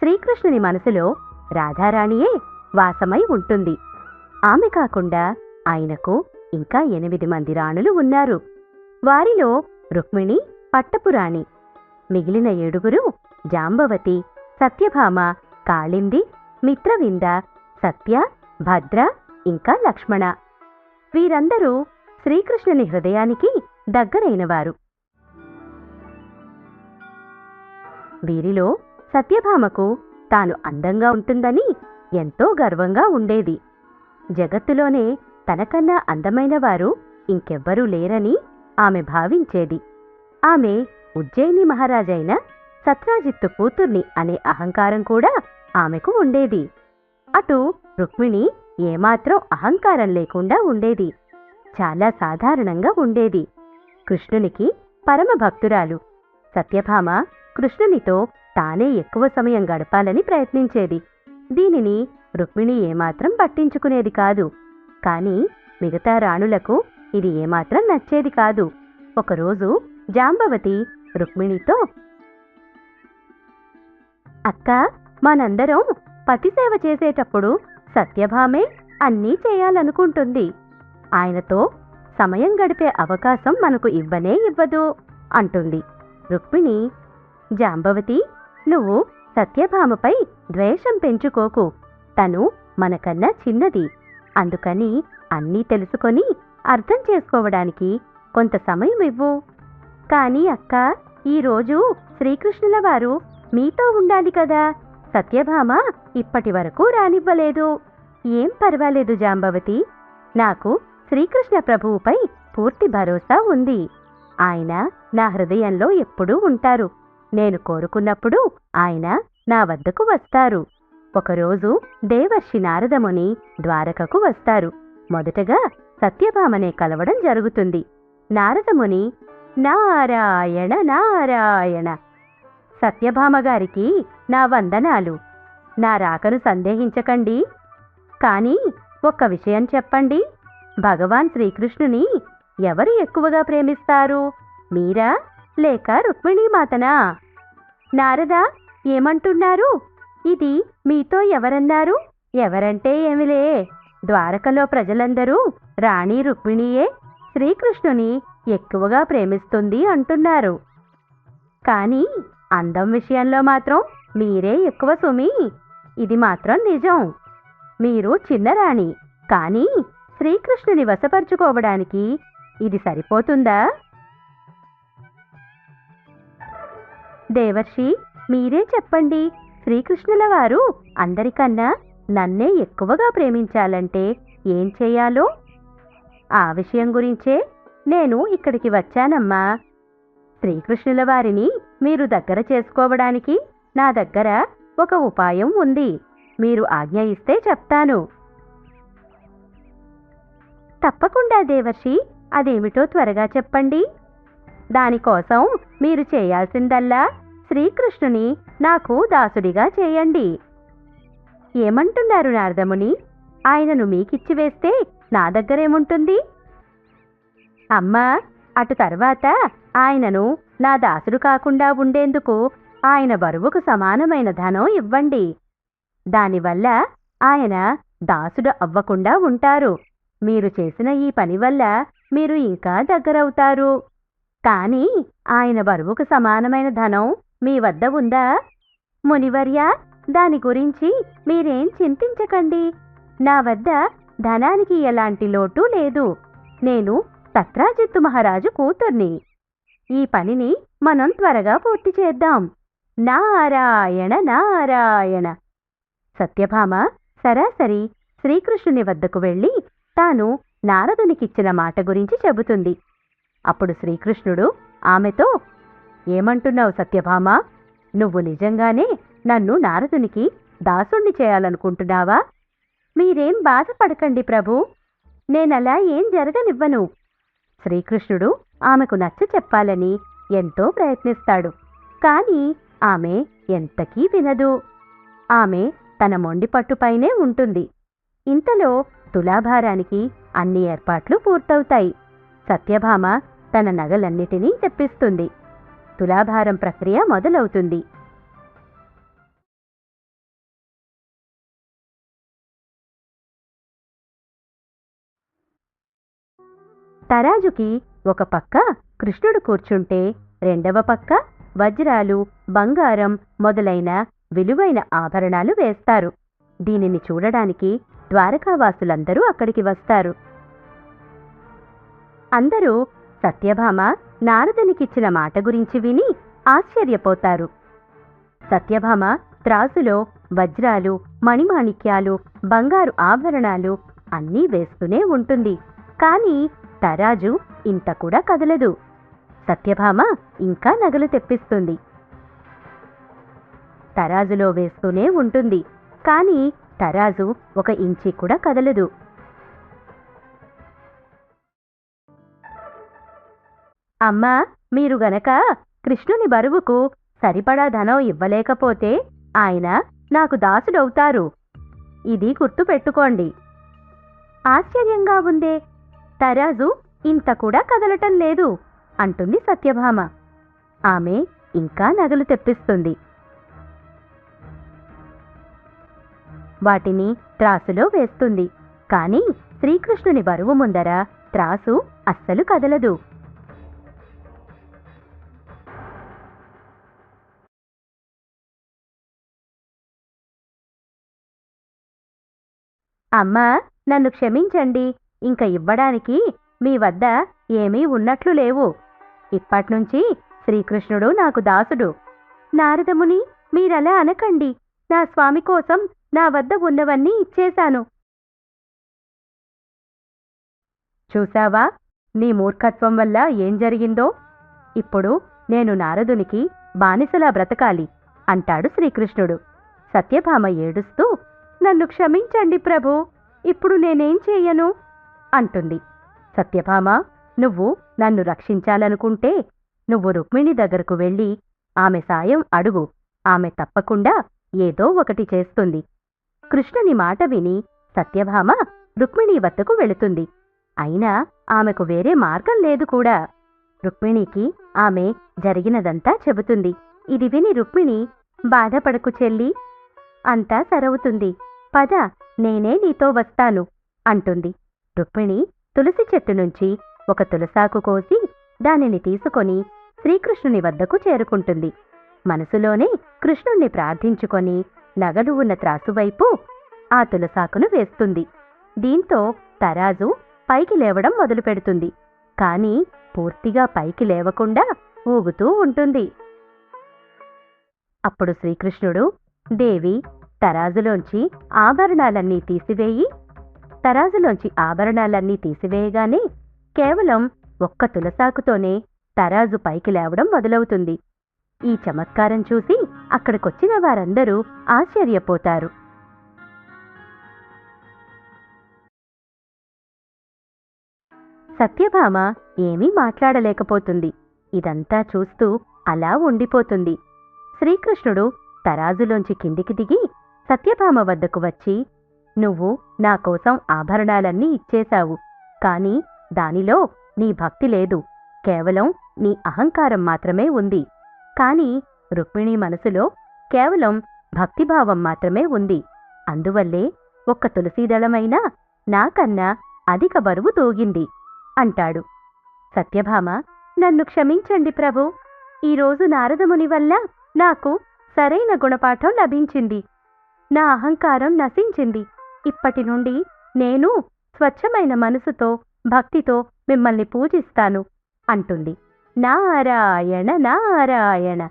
శ్రీకృష్ణుని మనసులో రాధారాణియే వాసమై ఉంటుంది. ఆమె కాకుండా ఆయనకు ఇంకా 8 మంది రాణులు ఉన్నారు. వారిలో రుక్మిణి పట్టపురాణి. మిగిలిన 7 జాంబవతి, సత్యభామ, కాళింది, మిత్రవింద, సత్య, భద్ర ఇంకా లక్ష్మణ. వీరందరూ శ్రీకృష్ణుని హృదయానికి దగ్గరైనవారు. వీరిలో సత్యభామకు తాను అందంగా ఉంటుందని ఎంతో గర్వంగా ఉండేది. జగత్తులోనే తనకన్నా అందమైన వారు ఇంకెవ్వరూ లేరని ఆమె భావించేది. ఆమె ఉజ్జయిని మహారాజైన సత్రాజిత్తు కూతుర్ని అనే అహంకారం కూడా ఆమెకు ఉండేది. అటు రుక్మిణి ఏమాత్రం అహంకారం లేకుండా ఉండేది. చాలా సాధారణంగా ఉండేది. కృష్ణునికి పరమ భక్తురాలు. సత్యభామ కృష్ణునితో తానే ఎక్కువ సమయం గడపాలని ప్రయత్నించేది. దీనిని రుక్మిణి ఏమాత్రం పట్టించుకునేది కాదు. కాని మిగతా రాణులకు ఇది ఏమాత్రం నచ్చేది కాదు. ఒకరోజు జాంబవతి రుక్మిణితో, అక్కా, మనందరం పతిసేవ చేసేటప్పుడు సత్యభామే అన్నీ చేయాలనుకుంటుంది. ఆయనతో సమయం గడిపే అవకాశం మనకు ఇవ్వనే ఇవ్వదు అంటుంది. రుక్మిణి, జాంబవతి, నువ్వు సత్యభామపై ద్వేషం పెంచుకోకు. తను మనకన్నా చిన్నది. అందుకని అన్నీ తెలుసుకొని అర్థం చేసుకోవడానికి కొంత సమయం ఇవ్వు. కానీ అక్క, ఈరోజు శ్రీకృష్ణుల వారు మీతో ఉండాలి కదా. సత్యభామ ఇప్పటి వరకు రానివ్వలేదు. ఏం పర్వాలేదు జాంబవతి. నాకు శ్రీకృష్ణ ప్రభువుపై పూర్తి భరోసా ఉంది. ఆయన నా హృదయంలో ఎప్పుడూ ఉంటారు. నేను కోరుకున్నప్పుడు ఆయన నా వద్దకు వస్తారు. ఒకరోజు దేవర్షి నారదముని ద్వారకకు వస్తారు. మొదటగా సత్యభామనే కలవడం జరుగుతుంది. నారదముని, నారాయణ నారాయణ. సత్యభామగారికి నా వందనాలు. నా రాకను సందేహించకండి. కాని ఒక్క విషయం చెప్పండి. భగవాన్ శ్రీకృష్ణుని ఎవరు ఎక్కువగా ప్రేమిస్తారు? మీరా లేక రుక్మిణీమాతనా? నారదా, ఏమంటున్నారు? ఇది మీతో ఎవరన్నారు? ఎవరంటే ఏమిలే. ద్వారకలో ప్రజలందరూ రాణి రుక్మిణియే శ్రీకృష్ణుని ఎక్కువగా ప్రేమిస్తుంది అంటున్నారు. కాని అందం విషయంలో మాత్రం మీరే ఎక్కువ సుమి. ఇది మాత్రం నిజం. మీరు చిన్నరాణి. కాని శ్రీకృష్ణుని వశపరుచుకోవడానికి ఇది సరిపోతుందా? దేవర్షి, మీరే చెప్పండి. శ్రీకృష్ణుల వారు అందరికన్నా నన్నే ఎక్కువగా ప్రేమించాలంటే ఏం చెయ్యాలో? ఆ విషయం గురించే నేను ఇక్కడికి వచ్చానమ్మా. శ్రీకృష్ణుల వారిని మీరు దగ్గర చేసుకోవడానికి నా దగ్గర ఒక ఉపాయం ఉంది. మీరు ఆజ్ఞ ఇస్తే చెప్తాను. తప్పకుండా దేవర్షి, అదేమిటో త్వరగా చెప్పండి. దానికోసం మీరు చేయాల్సిందల్లా శ్రీకృష్ణుని నాకు దాసుడిగా చేయండి. ఏమంటున్నారు నారదముని? ఆయనను మీకిచ్చివేస్తే నా దగ్గరేముంటుంది? అమ్మా, అటు తర్వాత ఆయనను నా దాసుడు కాకుండా ఉండేందుకు ఆయన బరువుకు సమానమైన ధనం ఇవ్వండి. దానివల్ల ఆయన దాసుడు అవ్వకుండా ఉంటారు. మీరు చేసిన ఈ పని వల్ల మీరు ఇంకా దగ్గరవుతారు. కాని ఆయన బరువుకు సమానమైన ధనం మీ వద్ద ఉందా? మునివర్య, దాని గురించి మీరేం చింతించకండి. నా వద్ద ధనానికి ఎలాంటి లోటు లేదు. నేను సత్రాజిత్తు మహారాజు కూతుర్ని. ఈ పనిని మనం త్వరగా పూర్తి చేద్దాం. నారాయణ నారాయణ. సత్యభామ సరాసరి శ్రీకృష్ణుని వద్దకు వెళ్ళి తాను నారదునికిచ్చిన మాట గురించి చెబుతుంది. అప్పుడు శ్రీకృష్ణుడు ఆమెతో, ఏమంటున్నావు సత్యభామ? నువ్వు నిజంగానే నన్ను నారదునికి దాసుణ్ణి చేయాలనుకుంటున్నావా? మీరేం బాధపడకండి ప్రభూ, నేనలా ఏం జరగనివ్వను. శ్రీకృష్ణుడు ఆమెకు నచ్చ చెప్పాలని ఎంతో ప్రయత్నిస్తాడు. కాని ఆమె ఎంతకీ వినదు. ఆమె తన మొండి పట్టుపైనే ఉంటుంది. ఇంతలో తులాభారానికి అన్ని ఏర్పాట్లు పూర్తవుతాయి. సత్యభామ తన నగలన్నిటినీ తెప్పిస్తుంది. తులాభారం ప్రక్రియ మొదలవుతుంది. తరాజుకి ఒక పక్క కృష్ణుడు కూర్చుంటే రెండవ పక్క వజ్రాలు, బంగారం మొదలైన విలువైన ఆభరణాలు వేస్తారు. దీనిని చూడడానికి ద్వారకావాసులందరూ అక్కడికి వస్తారు. అందరూ సత్యభామ నారదునికిచ్చిన మాట గురించి విని ఆశ్చర్యపోతారు. సత్యభామ త్రాసులో వజ్రాలు, మణిమాణిక్యాలు, బంగారు ఆభరణాలు అన్నీ వేస్తూనే ఉంటుంది. కాని తరాజు ఇంత కూడా కదలదు. సత్యభామ ఇంకా నగలు తెప్పిస్తుంది. తరాజులో వేస్తూనే ఉంటుంది. కాని తరాజు ఒక ఇంచి కూడా కదలదు. అమ్మా, మీరు గనక కృష్ణుని బరువుకు సరిపడా ధనం ఇవ్వలేకపోతే ఆయన నాకు దాసుడవుతారు. ఇది గుర్తుపెట్టుకోండి. ఆశ్చర్యంగా ఉందే, తరాజు ఇంత కూడా కదలటం లేదు అంటుంది సత్యభామ. ఆమె ఇంకా నగలు తెప్పిస్తుంది. వాటిని త్రాసులో వేస్తుంది. కాని శ్రీకృష్ణుని బరువు ముందర త్రాసు అస్సలు కదలదు. అమ్మా, నన్ను క్షమించండి. ఇంక ఇవ్వడానికి మీ వద్ద ఏమీ ఉన్నట్లు లేవు. ఇప్పట్నుంచి శ్రీకృష్ణుడు నాకు దాసుడు. నారదముని, మీరలా అనకండి. నా స్వామి కోసం నా వద్ద ఉన్నవన్నీ ఇచ్చేశాను. చూశావా, నీ మూర్ఖత్వం వల్ల ఏం జరిగిందో? ఇప్పుడు నేను నారదునికి బానిసలా బ్రతకాలి అంటాడు శ్రీకృష్ణుడు. సత్యభామ ఏడుస్తూ, నన్ను క్షమించండి ప్రభూ, ఇప్పుడు నేనేం చెయ్యను అంటుంది. సత్యభామ, నువ్వు నన్ను రక్షించాలనుకుంటే నువ్వు రుక్మిణి దగ్గరకు వెళ్ళి ఆమె సాయం అడుగు. ఆమె తప్పకుండా ఏదో ఒకటి చేస్తుంది. కృష్ణుని మాట విని సత్యభామ రుక్మిణి వద్దకు వెళుతుంది. అయినా ఆమెకు వేరే మార్గం లేదు కూడా. రుక్మిణికి ఆమె జరిగినదంతా చెబుతుంది. ఇది విని రుక్మిణి, బాధపడకు చెల్లి, అంతా సరవుతుంది. పద, నేనే నీతో వస్తాను అంటుంది. రుక్మిణి తులసి చెట్టు నుంచి ఒక తులసాకు కోసి దానిని తీసుకొని శ్రీకృష్ణుని వద్దకు చేరుకుంటుంది. మనసులోనే కృష్ణుణ్ణి ప్రార్థించుకొని నగలు ఉన్న త్రాసువైపు ఆ తులసాకును వేస్తుంది. దీంతో తరాజు పైకి లేవడం మొదలుపెడుతుంది. కాని పూర్తిగా పైకి లేవకుండా ఊగుతూ ఉంటుంది. అప్పుడు శ్రీకృష్ణుడు, దేవి, తరాజులోంచి ఆభరణాలన్నీ తీసివేయగానే కేవలం ఒక్క తులసాకుతోనే తరాజు పైకి లేవడం మొదలవుతుంది. ఈ చమత్కారం చూసి అక్కడికొచ్చిన వారందరూ ఆశ్చర్యపోతారు. సత్యభామ ఏమీ మాట్లాడలేకపోతుంది. ఇదంతా చూస్తూ అలా ఉండిపోతుంది. శ్రీకృష్ణుడు తరాజులోంచి కిందికి దిగి సత్యభామ వద్దకు వచ్చి, నువ్వు నా కోసం ఆభరణాలన్నీ ఇచ్చేశావు. కాని దానిలో నీ భక్తి లేదు. కేవలం నీ అహంకారం మాత్రమే ఉంది. కాని రుక్మిణి మనసులో కేవలం భక్తిభావం మాత్రమే ఉంది. అందువల్లే ఒక్క తులసీదళమైనా నాకన్నా అధిక బరువు తూగింది అంటాడు. సత్యభామ, నన్ను క్షమించండి ప్రభు. ఈరోజు నారదముని వల్ల నాకు సరైన గుణపాఠం లభించింది. నా అహంకారం నశించింది. ఇప్పటి నుండి నేను స్వచ్ఛమైన మనసుతో, భక్తితో మిమ్మల్ని పూజిస్తాను అంటుంది. నారాయణ నారాయణ.